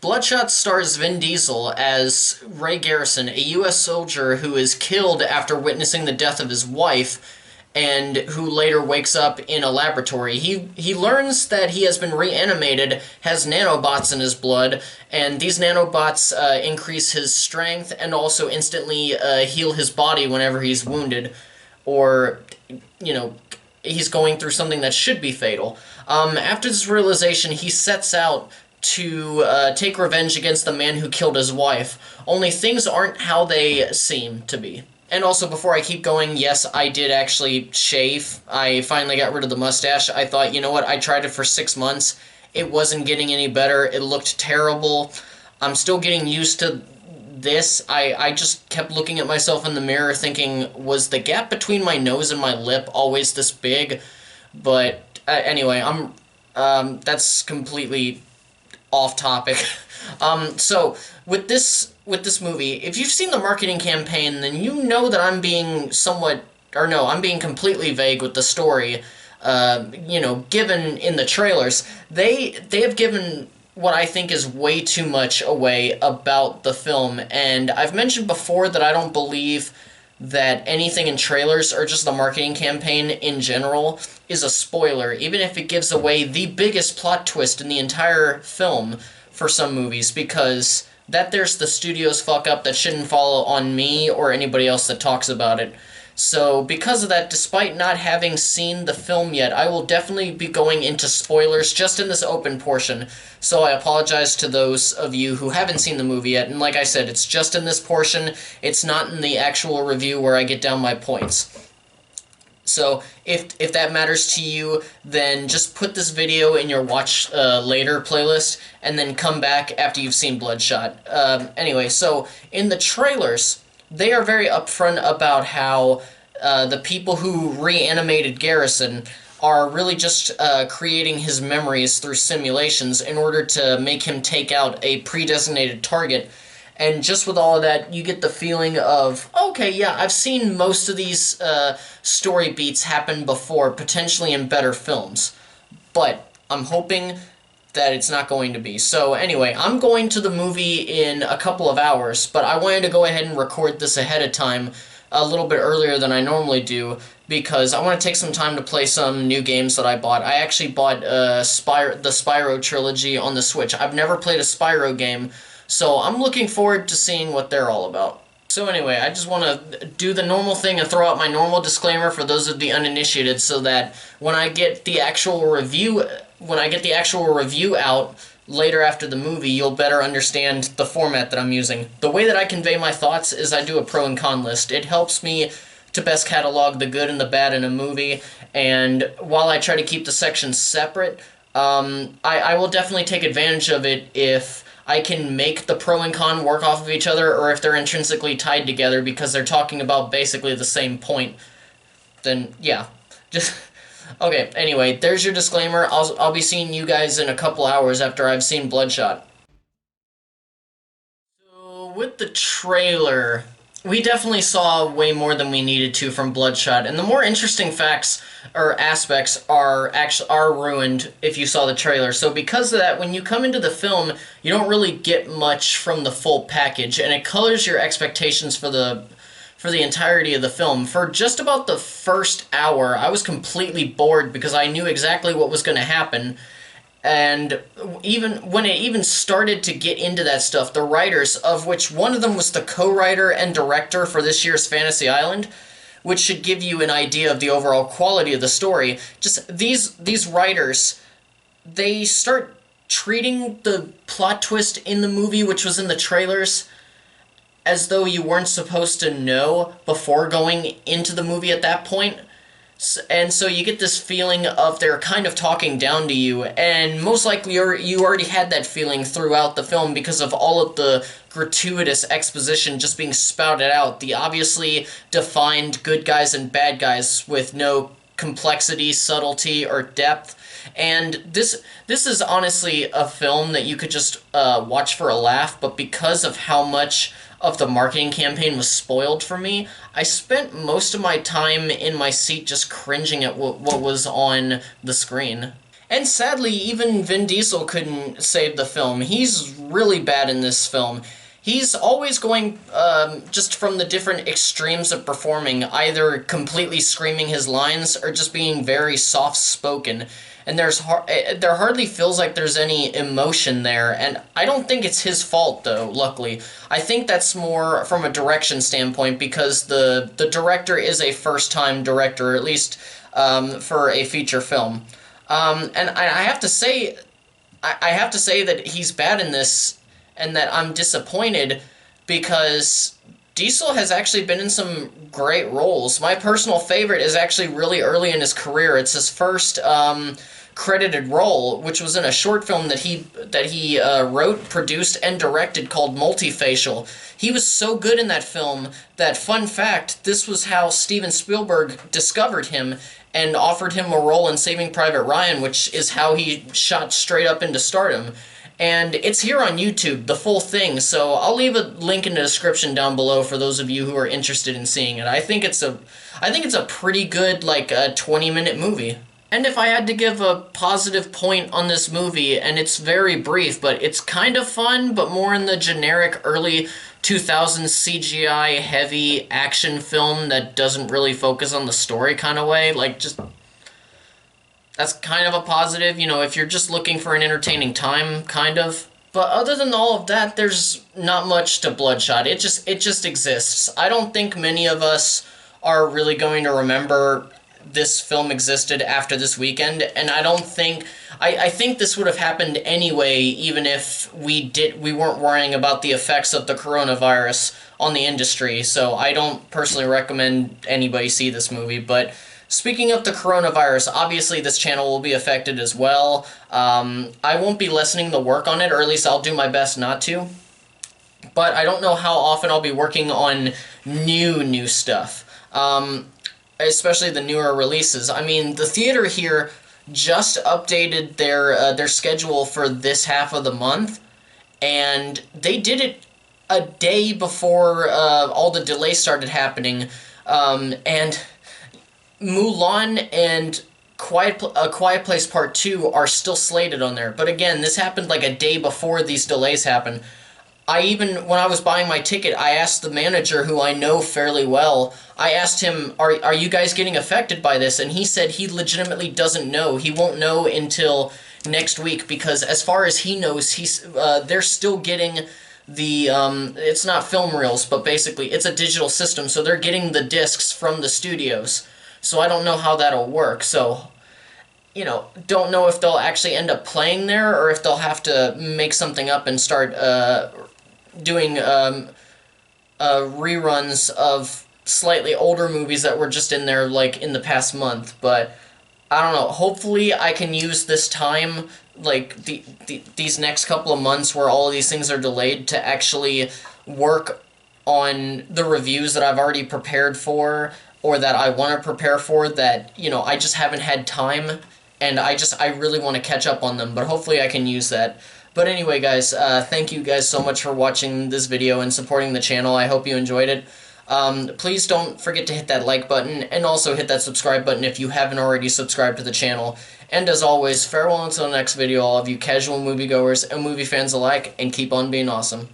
Bloodshot stars Vin Diesel as Ray Garrison, a U.S. soldier who is killed after witnessing the death of his wife, and who later wakes up in a laboratory. He learns that he has been reanimated, has nanobots in his blood, and these nanobots increase his strength and also instantly heal his body whenever he's wounded, or, you know, he's going through something that should be fatal. After this realization, he sets out to take revenge against the man who killed his wife, only things aren't how they seem to be. And also, before I keep going, yes, I did actually shave. I finally got rid of the mustache. I thought, you know what, I tried it for 6 months. It wasn't getting any better. It looked terrible. I'm still getting used to this. I just kept looking at myself in the mirror thinking, was the gap between my nose and my lip always this big? But anyway, that's completely off topic. So with this movie, if you've seen the marketing campaign, then you know that I'm being I'm being completely vague with the story. Given in the trailers, they have given what I think is way too much away about the film, and I've mentioned before that I don't believe that anything in trailers or just the marketing campaign in general is a spoiler, even if it gives away the biggest plot twist in the entire film for some movies, because there's the studio's fuck up that shouldn't fall on me or anybody else that talks about it. So because of that, despite not having seen the film yet, I will definitely be going into spoilers just in this open portion. So I apologize to those of you who haven't seen the movie yet, and like I said, it's just in this portion. It's not in the actual review where I get down my points. So if that matters to you, then just put this video in your watch later playlist, and then come back after you've seen Bloodshot. Anyway, so in the trailers, they are very upfront about how the people who reanimated Garrison are really just creating his memories through simulations in order to make him take out a pre-designated target. And just with all of that, you get the feeling of, okay, yeah, I've seen most of these story beats happen before, potentially in better films. But I'm hoping that it's not going to be. So anyway, I'm going to the movie in a couple of hours, but I wanted to go ahead and record this ahead of time, a little bit earlier than I normally do, because I want to take some time to play some new games that I bought. I actually bought the Spyro trilogy on the Switch. I've never played a Spyro game, so I'm looking forward to seeing what they're all about. So anyway, I just want to do the normal thing and throw out my normal disclaimer for those of the uninitiated, so that when I get the actual review out later after the movie, you'll better understand the format that I'm using. The way that I convey my thoughts is I do a pro and con list. It helps me to best catalog the good and the bad in a movie, and while I try to keep the sections separate, I will definitely take advantage of it if I can make the pro and con work off of each other, or if they're intrinsically tied together because they're talking about basically the same point. Then, yeah. Just... Okay, anyway, there's your disclaimer. I'll be seeing you guys in a couple hours after I've seen Bloodshot. So, with the trailer, we definitely saw way more than we needed to from Bloodshot, and the more interesting facts or aspects are ruined if you saw the trailer. So because of that, when you come into the film, you don't really get much from the full package, and it colors your expectations for the entirety of the film. For just about the first hour, I was completely bored because I knew exactly what was going to happen. And even when it even started to get into that stuff, the writers, of which one of them was the co-writer and director for this year's Fantasy Island, which should give you an idea of the overall quality of the story, just these writers, they start treating the plot twist in the movie, which was in the trailers, as though you weren't supposed to know before going into the movie at that point. And so you get this feeling of they're kind of talking down to you, and most likely you already had that feeling throughout the film because of all of the gratuitous exposition just being spouted out, the obviously defined good guys and bad guys with no complexity, subtlety, or depth. And this is honestly a film that you could just watch for a laugh, but because of how much of the marketing campaign was spoiled for me, I spent most of my time in my seat just cringing at what was on the screen. And sadly, even Vin Diesel couldn't save the film. He's really bad in this film. He's always going just from the different extremes of performing, either completely screaming his lines or just being very soft-spoken. And there hardly feels like there's any emotion there, and I don't think it's his fault, though, luckily. I think that's more from a direction standpoint, because the director is a first-time director, at least for a feature film. And I have to say, I have to say that he's bad in this, and that I'm disappointed because Diesel has actually been in some great roles. My personal favorite is actually really early in his career. It's his first credited role, which was in a short film that he wrote, produced, and directed called Multifacial. He was so good in that film that, fun fact, this was how Steven Spielberg discovered him and offered him a role in Saving Private Ryan, which is how he shot straight up into stardom. And it's here on YouTube, the full thing, so I'll leave a link in the description down below for those of you who are interested in seeing it. I think it's a pretty good, like, 20-minute movie. And if I had to give a positive point on this movie, and it's very brief, but it's kind of fun, but more in the generic early 2000s CGI heavy action film that doesn't really focus on the story kind of way, like, just... That's kind of a positive, you know, if you're just looking for an entertaining time, kind of. But other than all of that, there's not much to Bloodshot. It just exists. I don't think many of us are really going to remember this film existed after this weekend, and I don't think... I think this would have happened anyway, even if we weren't worrying about the effects of the coronavirus on the industry, so I don't personally recommend anybody see this movie, but... Speaking of the coronavirus, obviously this channel will be affected as well. I won't be lessening the work on it, or at least I'll do my best not to. But I don't know how often I'll be working on new stuff. Especially the newer releases. I mean, the theater here just updated their schedule for this half of the month, and they did it a day before all the delays started happening, and... Mulan and A Quiet Place Part 2 are still slated on there. But again, this happened like a day before these delays happened. When I was buying my ticket, I asked the manager, who I know fairly well, I asked him, are you guys getting affected by this? And he said he legitimately doesn't know. He won't know until next week, because as far as he knows, they're still getting... it's not film reels, but basically it's a digital system, so they're getting the discs from the studios. So I don't know how that'll work, so, you know, don't know if they'll actually end up playing there, or if they'll have to make something up and start doing reruns of slightly older movies that were just in there, like, in the past month, but I don't know, hopefully I can use this time, like, these next couple of months where all of these things are delayed, to actually work on the reviews that I've already prepared for, or that I want to prepare for, that, you know, I just haven't had time, and I really want to catch up on them, but hopefully I can use that. But anyway, guys, thank you guys so much for watching this video and supporting the channel. I hope you enjoyed it. Please don't forget to hit that like button, and also hit that subscribe button if you haven't already subscribed to the channel. And as always, farewell until the next video, all of you casual moviegoers and movie fans alike, and keep on being awesome.